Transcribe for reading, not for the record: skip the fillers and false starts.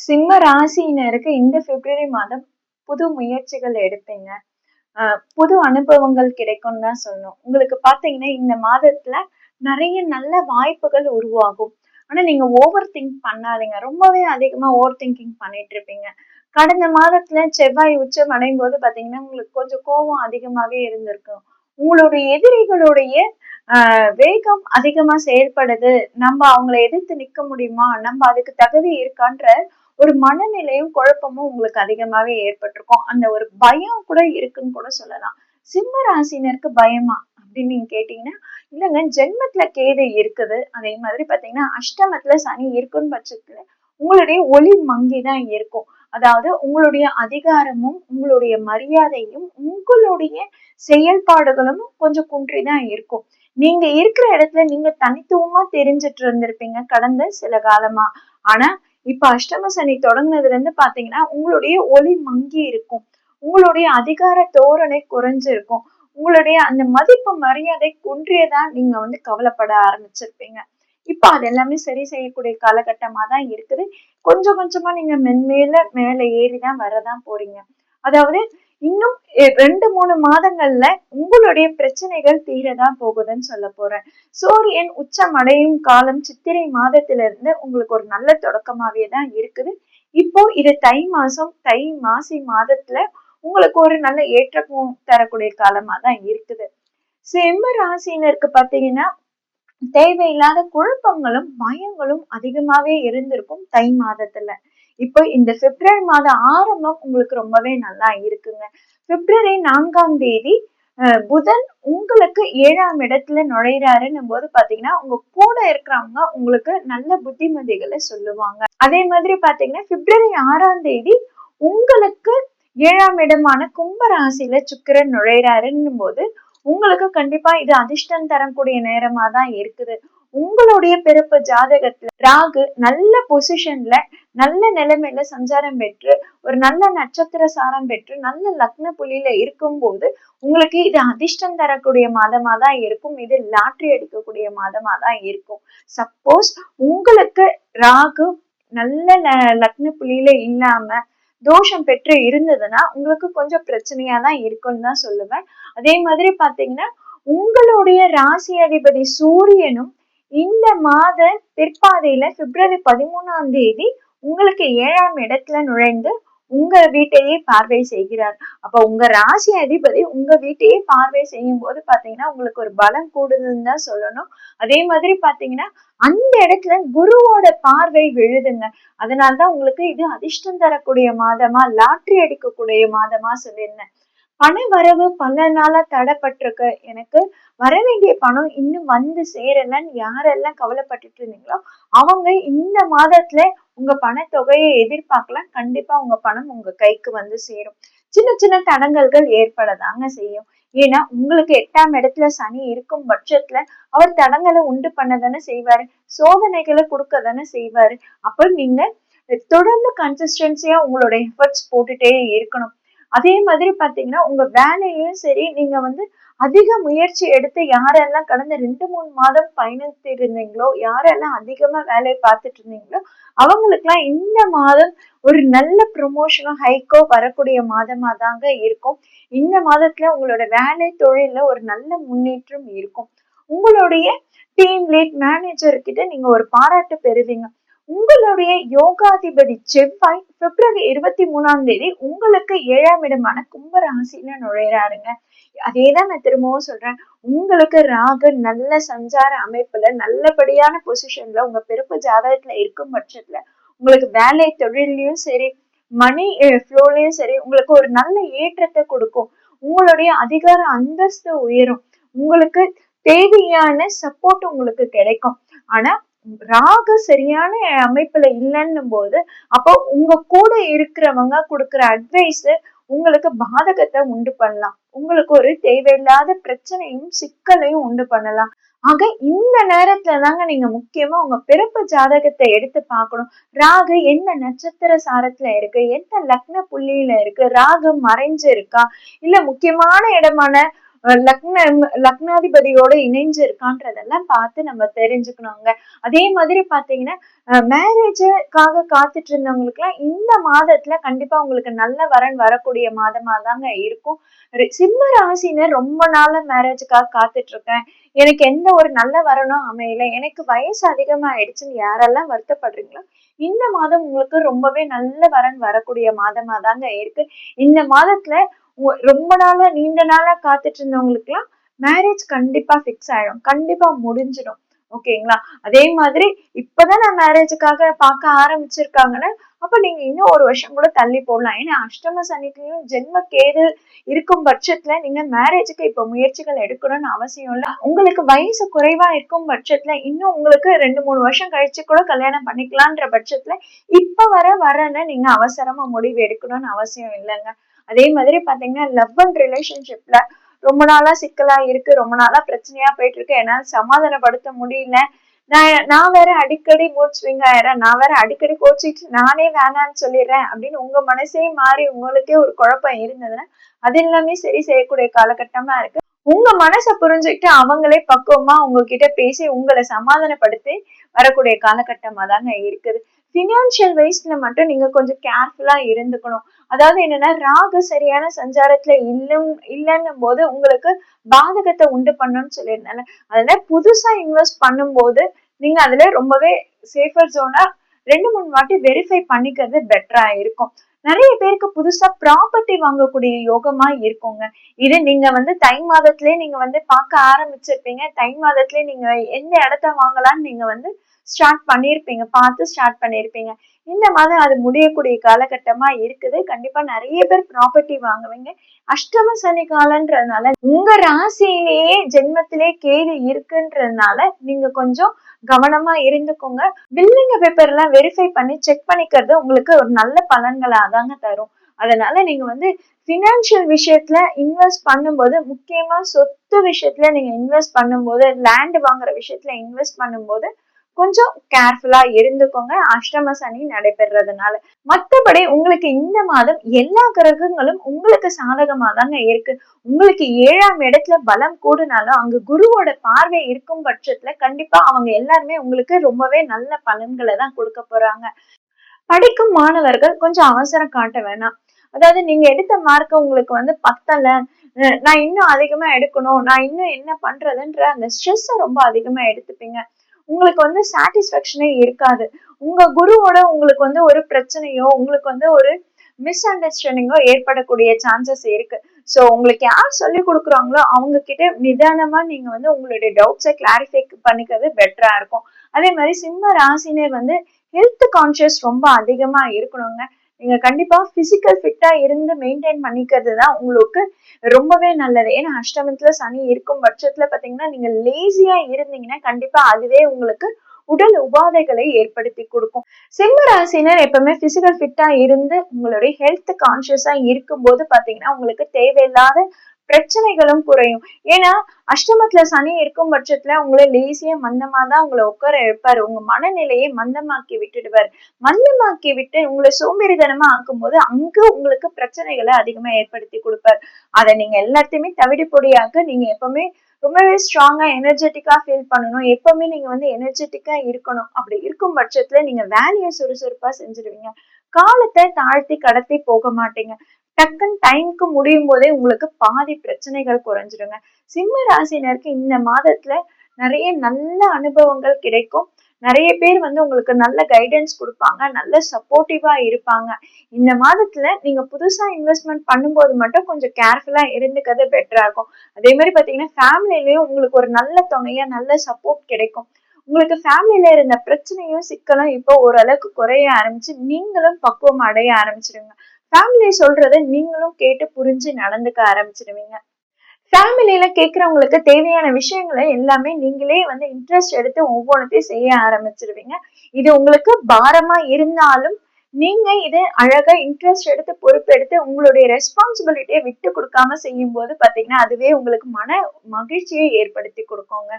சிம்ம ராசியினருக்கு இந்த பிப்ரவரி மாதம் புது முயற்சிகள் எடுப்பீங்க. புது அனுபவங்கள் கிடைக்கும்னு தான் சொல்லணும். உங்களுக்கு பாத்தீங்கன்னா இந்த மாதத்துல நிறைய நல்ல வாய்ப்புகள் உருவாகும். ஆனா நீங்க ஓவர் திங்க் பண்ணாதீங்க. ரொம்பவே அதிகமா ஓவர் திங்கிங் பண்ணிட்டு இருப்பீங்க. கடந்த மாதத்துல செவ்வாய் உச்சம் அடையும் போது பாத்தீங்கன்னா உங்களுக்கு கொஞ்சம் கோபம் அதிகமாவே இருந்திருக்கும். உங்களுடைய எதிரிகளுடைய வேகம் அதிகமா செயல்படுது. நம்ம அவங்களை எதிர்த்து நிக்க முடியுமா, நம்ம அதுக்கு தகுதி இருக்கான்ற ஒரு மனநிலையும் குழப்பமும் உங்களுக்கு அதிகமாவே ஏற்பட்டிருக்கும். அந்த ஒரு பயம் கூட இருக்குன்னு கூட சொல்லலாம். சிம்ம ராசினருக்கு பயமா அப்படின்னு நீங்க கேட்டீங்கன்னா, இல்லைங்க, ஜென்மத்துல கேது இருக்குது. அதே மாதிரி பாத்தீங்கன்னா அஷ்டமத்துல சனி இருக்குன்னு பட்சத்துல உங்களுடைய ஒளி மங்கிதான் இருக்கும். அதாவது உங்களுடைய அதிகாரமும் உங்களுடைய மரியாதையும் உங்களுடைய செயல்பாடுகளும் கொஞ்சம் குன்றிதான் இருக்கும். நீங்க இருக்கிற இடத்துல நீங்க தனித்துவமா தெரிஞ்சிட்டு இருந்திருப்பீங்க கடந்த சில காலமா. ஆனா இப்ப அஷ்டம சனி தொடங்குனதுல இருந்து பாத்தீங்கன்னா உங்களுடைய ஒளி மங்கி இருக்கும். உங்களுடைய அதிகார தோரணை குறைஞ்சிருக்கும். உங்களுடைய அந்த மதிப்பு மரியாதை குன்றியதா நீங்க கவலைப்பட ஆரம்பிச்சிருப்பீங்க. இப்ப அது எல்லாமே சரி செய்யக்கூடிய காலகட்டமா தான் இருக்குது. கொஞ்சம் கொஞ்சமா நீங்க மென்மேல மேல ஏறிதான் வரதான் போறீங்க. அதாவது இன்னும் 2-3 மாதங்கள்ல உங்களுடைய பிரச்சனைகள் தீரதான் போகுதுன்னு சொல்ல போறேன். சூரியன் உச்சம் அடையும் காலம் சித்திரை மாதத்திலிருந்து உங்களுக்கு ஒரு நல்ல தொடக்கமாவே தான் இருக்குது. இப்போ இது தை மாசம், தை மாசி மாதத்துல உங்களுக்கு ஒரு நல்ல ஏற்றமும் தரக்கூடிய காலமா தான் இருக்குது. சிம்ம ராசினருக்கு பாத்தீங்கன்னா தேவையில்லாத குழப்பங்களும் பயங்களும் அதிகமாவே இருந்திருக்கும் தை மாதத்துல. இப்போ இந்த பிப்ரவரி மாத ஆரம்பம் உங்களுக்கு ரொம்பவே நல்லா இருக்குங்க. பிப்ரவரி 4ஆம் தேதி புதன் உங்களுக்கு 7ஆம் இடத்துல நுழைறாருன்னும் போது பாத்தீங்கன்னா உங்க கூட இருக்கிறவங்க உங்களுக்கு நல்ல புத்திமதிகளை சொல்லுவாங்க. அதே மாதிரி பாத்தீங்கன்னா பிப்ரவரி 6ஆம் தேதி உங்களுக்கு 7ஆம் இடமான கும்ப ராசியில சுக்கிரன் நுழைறாருன்னும் போது உங்களுக்கு கண்டிப்பா இது அதிர்ஷ்டம் தரக்கூடிய நேரமா தான் இருக்குது. உங்களுடைய பிறப்பு ஜாதகத்துல ராகு நல்ல பொசிஷன்ல நல்ல நிலைமையில சஞ்சாரம் பெற்று ஒரு நல்ல நட்சத்திர சாரம் பெற்று நல்ல லக்ன புள்ளியில இருக்கும் போது உங்களுக்கு இது அதிர்ஷ்டம் தரக்கூடிய மாதமா தான் இருக்கும். இது லாட்டரி அடிக்கக்கூடிய மாதமா தான் இருக்கும். சப்போஸ் உங்களுக்கு ராகு நல்ல லக்ன புள்ளியில இல்லாம தோஷம் பெற்று இருந்ததுன்னா உங்களுக்கு கொஞ்சம் பிரச்சனையா தான் இருக்குன்னு தான் சொல்லுவேன். அதே மாதிரி பாத்தீங்கன்னா உங்களுடைய ராசி அதிபதி சூரியனும் இந்த மாத பிற்பாதையில பிப்ரவரி 13ஆம் தேதி உங்களுக்கு 7ஆம் இடத்துல நுழைந்து உங்க வீட்டையே பார்வை செய்கிறார். அப்ப உங்க ராசி அதிபதி உங்க வீட்டையே பார்வை செய்யும் போது பாத்தீங்கன்னா உங்களுக்கு ஒரு பலம் கூடுதுன்னு தான் சொல்லணும். அதே மாதிரி பாத்தீங்கன்னா அந்த இடத்துல குருவோட பார்வை விழுதுங்க. அதனால்தான் உங்களுக்கு இது அதிர்ஷ்டம் தரக்கூடிய மாதமா லாட்டரி அடிக்கக்கூடிய மாதமா சொல்லியிருந்தேன். பண வரவு பல நாளா தடைப்பட்டிருக்கு, எனக்கு வர வேண்டிய பணம் இன்னும் வந்து சேரலன்னு யாரெல்லாம் கவலைப்பட்டுட்டு இருந்தீங்களோ அவங்க இந்த மாதத்துல உங்க பணத்தொகையை எதிர்பார்க்கலாம். கண்டிப்பா உங்க பணம் உங்க கைக்கு வந்து சேரும். சின்ன சின்ன தடங்கல்கள் ஏற்படதாங்க செய்யும். ஏன்னா உங்களுக்கு 8ஆம் இடத்துல சனி இருக்கும் பட்சத்துல அவர் தடங்களை உண்டு பண்ணதானே செய்வாரு, சோதனைகளை கொடுக்க தானே செய்வாரு. அப்ப நீங்க தொடர்ந்து கன்சிஸ்டன்சியா உங்களோட எஃபர்ட்ஸ் போட்டுட்டே இருக்கணும். அதே மாதிரி பாத்தீங்கன்னா உங்க வேலையிலயும் சரி, நீங்க அதிக முயற்சி எடுத்து யாரெல்லாம் கடந்த 2-3 மாதம் பயணித்து இருந்தீங்களோ, யாரெல்லாம் அதிகமா வேலையை பார்த்துட்டு இருந்தீங்களோ அவங்களுக்கு எல்லாம் இந்த மாதம் ஒரு நல்ல ப்ரொமோஷனோ ஹைக்கோ வரக்கூடிய மாதமா தாங்க இருக்கும். இந்த மாதத்துல உங்களோட வேலை தொழில ஒரு நல்ல முன்னேற்றம் இருக்கும். உங்களுடைய டீம் லீட் மேனேஜர் கிட்ட நீங்க ஒரு பாராட்டு பெறுவீங்க. உங்களுடைய யோகாதிபதி செவ்வாய் பிப்ரவரி 23ஆம் தேதி உங்களுக்கு 7ஆம் இடமான கும்ப ராசியில நுழைறாருங்க. அதேதான் நான் திரும்பவும் சொல்றேன். உங்களுக்கு ராகு நல்ல சஞ்சார அமைப்புல நல்லபடியான பொசிஷன்ல உங்க பிறப்பு ஜாதகத்துல இருக்கும் பட்சத்துல உங்களுக்கு வேலை தொழிலையும் சரி, மணி ஃப்ளோலையும் சரி உங்களுக்கு ஒரு நல்ல ஏற்றத்தை கொடுக்கும். உங்களுடைய அதிகார அந்தஸ்து உயரும். உங்களுக்கு தேவையான சப்போர்ட் உங்களுக்கு கிடைக்கும். ஆனா ராகு சரியான அமைப்புல இல்லைன்னும் போது அப்போ உங்க கூட இருக்கிறவங்க கொடுக்குற அட்வைஸ் உங்களுக்கு பாதகத்தை உண்டு பண்ணலாம். உங்களுக்கு ஒரு தேவையில்லாத பிரச்சனையும் சிக்கலையும் உண்டு பண்ணலாம். ஆக இந்த நேரத்துல தாங்க நீங்க முக்கியமா உங்க பிறப்பு ஜாதகத்தை எடுத்து பார்க்கணும். ராகு என்ன நட்சத்திர சாரத்துல இருக்கு, எந்த லக்ன புள்ளியில இருக்கு, ராகு மறைஞ்சு இருக்கா, இல்ல முக்கியமான இடமான லக்னாதிபதியோட இணைஞ்சு இருக்கான்றதெல்லாம் பார்த்து நம்ம தெரிஞ்சுக்கணுங்க. அதே மாதிரி பாத்தீங்கன்னா மேரேஜுக்காக காத்துட்டு இருந்தவங்களுக்கு எல்லாம் இந்த மாதத்துல கண்டிப்பா உங்களுக்கு நல்ல வரன் வரக்கூடிய மாதமா தாங்க இருக்கும். சிம்ம ராசினர் ரொம்ப நாளா மேரேஜுக்காக காத்துட்டு இருக்கேன், எனக்கு எந்த ஒரு நல்ல வரனும் அமையல, எனக்கு வயசு அதிகமாயிடுச்சுன்னு யாரெல்லாம் வருத்தப்படுறீங்களோ இந்த மாதம் உங்களுக்கு ரொம்பவே நல்ல வரன் வரக்கூடிய மாதமா தாங்க இருக்கு. இந்த மாதத்துல ரொம்ப நாளா நீண்ட நாளா காத்துட்டு இருந்தவங்களுக்கு எல்லாம் மேரேஜ் கண்டிப்பா பிக்ஸ் ஆயிடும், கண்டிப்பா முடிஞ்சிடும். ஓகேங்களா? அதே மாதிரி இப்பதான் நான் மேரேஜுக்காக பார்க்க ஆரம்பிச்சிருக்காங்கன்னா அப்ப நீங்க இன்னும் ஒரு வருஷம் கூட தள்ளி போடலாம். ஏன்னா அஷ்டம சனிக்கையும் ஜென்ம கேது இருக்கும் பட்சத்துல நீங்க மேரேஜுக்கு இப்ப முயற்சிகள் எடுக்கணும்னு அவசியம் இல்ல. உங்களுக்கு வயசு குறைவா இருக்கும் பட்சத்துல இன்னும் உங்களுக்கு 2-3 வருஷம் கழிச்சு கூட கல்யாணம் பண்ணிக்கலான்ற பட்சத்துல இப்ப வரன்னு நீங்க அவசரமா முடிவு எடுக்கணும்னு அவசியம் இல்லைங்க. அதே மாதிரி பாத்தீங்கன்னா லவ் அண்ட் ரிலேஷன்ஷிப்ல ரொம்ப நாளா சிக்கலா இருக்கு, ரொம்ப நாளா பிரச்சனையா போயிட்டு இருக்கு, என்னால சமாதானப்படுத்த முடியல, நான் வேற அடிக்கடி மூட் ஸ்விங் ஆயிடுறேன், நான் வேற அடிக்கடி கோச்சிட்டு நானே வேணான்னு சொல்லிடுறேன் அப்படின்னு உங்க மனசே மாறி உங்களுக்கே ஒரு குழப்பம் இருந்ததுன்னா அது எல்லாமே சரி செய்யக்கூடிய காலகட்டமா இருக்கு. உங்க மனசை புரிஞ்சுக்கிட்டு அவங்களே பக்குவமா உங்ககிட்ட பேசி உங்களை சமாதானப்படுத்தி வரக்கூடிய காலகட்டமா தாங்க இருக்குது. பினான்சியல் வைஸ்ல மட்டும் நீங்க கொஞ்சம் கேர்ஃபுல்லா இருந்துக்கணும். அதாவது என்னன்னா ராகு சரியான சஞ்சாரத்துல இல்லைன்னும் போது உங்களுக்கு பாதகத்தை உண்டு பண்ணணும்னு சொல்லியிருந்தாங்க. அதனால புதுசா இன்வெஸ்ட் பண்ணும்போது நீங்க அதுல ரொம்பவே சேஃபர் ஜோனா 2-3 வாட்டி வெரிஃபை பண்ணிக்கிறது பெட்டரா இருக்கும். நிறைய பேருக்கு புதுசா ப்ராப்பர்ட்டி வாங்கக்கூடிய யோகமா இருக்குங்க. இது நீங்க தை மாதத்திலேயே நீங்க பார்க்க ஆரம்பிச்சிருப்பீங்க. தை மாதத்திலேயே நீங்க எந்த இடத்த வாங்கலாம்னு நீங்க ஸ்டார்ட் பண்ணிருப்பீங்க, பார்த்து ஸ்டார்ட் பண்ணிருப்பீங்க. இந்த மாதம் அது முடியக்கூடிய காலகட்டமா இருக்குது. கண்டிப்பா நிறைய பேர் ப்ராப்பர்ட்டி வாங்குவீங்க. அஷ்டம சனி காலன்றதுனால உங்க ராசியிலேயே ஜென்மத்திலே கேது இருக்குன்றதுனால நீங்க கொஞ்சம் கவனமா இருந்துக்கோங்க. பில்லிங் பேப்பர் எல்லாம் வெரிஃபை பண்ணி செக் பண்ணிக்கிறது உங்களுக்கு ஒரு நல்ல பலன்களை தாங்க தரும். அதனால நீங்க பினான்சியல் விஷயத்துல இன்வெஸ்ட் பண்ணும்போது, முக்கியமா சொத்து விஷயத்துல நீங்க இன்வெஸ்ட் பண்ணும்போது, லேண்ட் வாங்குற விஷயத்துல இன்வெஸ்ட் பண்ணும்போது கொஞ்சம் கேர்ஃபுல்லா இருந்துக்கோங்க, அஷ்டம சனி நடைபெறதுனால. மத்தபடி உங்களுக்கு இந்த மாதம் எல்லா கிரகங்களும் உங்களுக்கு சாதகமா தாங்க இருக்கு. உங்களுக்கு 7ஆம் இடத்துல பலம் கூடுனாலும் அங்க குருவோட பார்வை இருக்கும் பட்சத்துல கண்டிப்பா அவங்க எல்லாருமே உங்களுக்கு ரொம்பவே நல்ல பலன்களை தான் கொடுக்க போறாங்க. படிக்கும் மாணவர்கள் கொஞ்சம் அவசரம் காட்ட வேணாம். அதாவது நீங்க எடுத்த மார்க் உங்களுக்கு பத்தல, நான் இன்னும் அதிகமா எடுக்கணும், நான் இன்னும் என்ன பண்றதுன்ற அந்த ஸ்ட்ரெஸ் ரொம்ப அதிகமா எடுத்துப்பீங்க. உங்களுக்கு சாட்டிஸ்பேக்ஷனே இருக்காது. உங்க குருவோட உங்களுக்கு ஒரு பிரச்சனையோ உங்களுக்கு ஒரு மிஸ் அண்டர்ஸ்டாண்டிங்கோ ஏற்படக்கூடிய சான்சஸ் இருக்கு. சோ உங்களுக்கு யார் சொல்லி கொடுக்குறாங்களோ அவங்க கிட்ட நிதானமா நீங்க உங்களுடைய டவுட்ஸை கிளாரிஃபை பண்ணிக்கிறது பெட்டரா இருக்கும். அதே மாதிரி சிம்ம ராசினர் ஹெல்த் கான்சியஸ் ரொம்ப அதிகமா இருக்கணுங்க. நீங்க கண்டிப்பா பிசிக்கல் ஃபிட்டா இருந்து மெயின்டைன் பண்ணிக்கிறது தான் உங்களுக்கு ரொம்பவே நல்லது. ஏன்னா அஷ்டமத்துல சனி இருக்கும் பட்சத்துல பாத்தீங்கன்னா நீங்க லேசியா இருந்தீங்கன்னா கண்டிப்பா அதுவே உங்களுக்கு உடல் உபாதைகளை ஏற்படுத்தி கொடுக்கும். சிம்ம ராசினர் எப்பவுமே பிசிக்கல் ஃபிட்டா இருந்து உங்களுடைய ஹெல்த் கான்சியஸா இருக்கும் போது பாத்தீங்கன்னா உங்களுக்கு தேவையில்லாத பிரச்சனைகளும் குறையும். ஏன்னா அஷ்டமத்துல சனி இருக்கும் பட்சத்துல உங்களை லேசியா மந்தமா தான் உங்களை உட்கார வைப்பாரு. உங்க மனநிலையை மந்தமாக்கி விட்டுடுவாரு. மந்தமாக்கி விட்டு உங்களை சோம்பேறித்தனமா ஆக்கும் போது அங்க உங்களுக்கு பிரச்சனைகளை அதிகமா ஏற்படுத்தி கொடுப்பாரு. அதை நீங்க எல்லாத்தையுமே தவிடு பொடியாக்க நீங்க எப்பவுமே ரொம்பவே ஸ்ட்ராங்கா எனர்ஜெட்டிக்கா ஃபீல் பண்ணணும். எப்பவுமே நீங்க எனர்ஜெட்டிக்கா இருக்கணும். அப்படி இருக்கும் பட்சத்துல நீங்க வேலையை சுறுசுறுப்பா செஞ்சிருவீங்க. காலத்தை தாழ்த்தி கடத்தி போக மாட்டீங்க. டக்குன்னு டைமுக்கு முடியும் போதே உங்களுக்கு பாதி பிரச்சனைகள் குறைஞ்சிடுங்க. சிம்ம ராசினருக்கு இந்த மாதத்துல நிறைய நல்ல அனுபவங்கள் கிடைக்கும். நிறைய பேர் உங்களுக்கு நல்ல கைடன்ஸ் கொடுப்பாங்க, நல்ல சப்போர்ட்டிவா இருப்பாங்க. இந்த மாதத்துல நீங்க புதுசா இன்வெஸ்ட்மெண்ட் பண்ணும்போது மட்டும் கொஞ்சம் கேர்ஃபுல்லா இருந்துக்கிறது பெட்டரா இருக்கும். அதே மாதிரி பாத்தீங்கன்னா ஃபேமிலிலயும் உங்களுக்கு ஒரு நல்ல துணையா நல்ல சப்போர்ட் கிடைக்கும். உங்களுக்கு ஃபேமிலியில இருந்த பிரச்சனையும் சிக்கலும் இப்போ ஓரளவுக்கு குறைய ஆரம்பிச்சு நீங்களும் பக்குவம் அடைய ஆரம்பிச்சிடுங்க. ஃபேமிலி சொல்றதை நீங்களும் கேட்டு புரிஞ்சு நடந்துக்க ஆரம்பிச்சிடுவீங்க. ஃபேமிலியில கேட்கறவங்களுக்கு தேவையான விஷயங்களை எல்லாமே நீங்களே இன்ட்ரெஸ்ட் எடுத்து ஒவ்வொன்றத்தையும் செய்ய ஆரம்பிச்சிருவீங்க. இது உங்களுக்கு பாரமா இருந்தாலும் நீங்க இது அழகா இன்ட்ரெஸ்ட் எடுத்து பொறுப்பெடுத்து உங்களுடைய ரெஸ்பான்சிபிலிட்டியை விட்டு கொடுக்காம செய்யும் போது பாத்தீங்கன்னா அதுவே உங்களுக்கு மன மகிழ்ச்சியை ஏற்படுத்தி கொடுக்குங்க.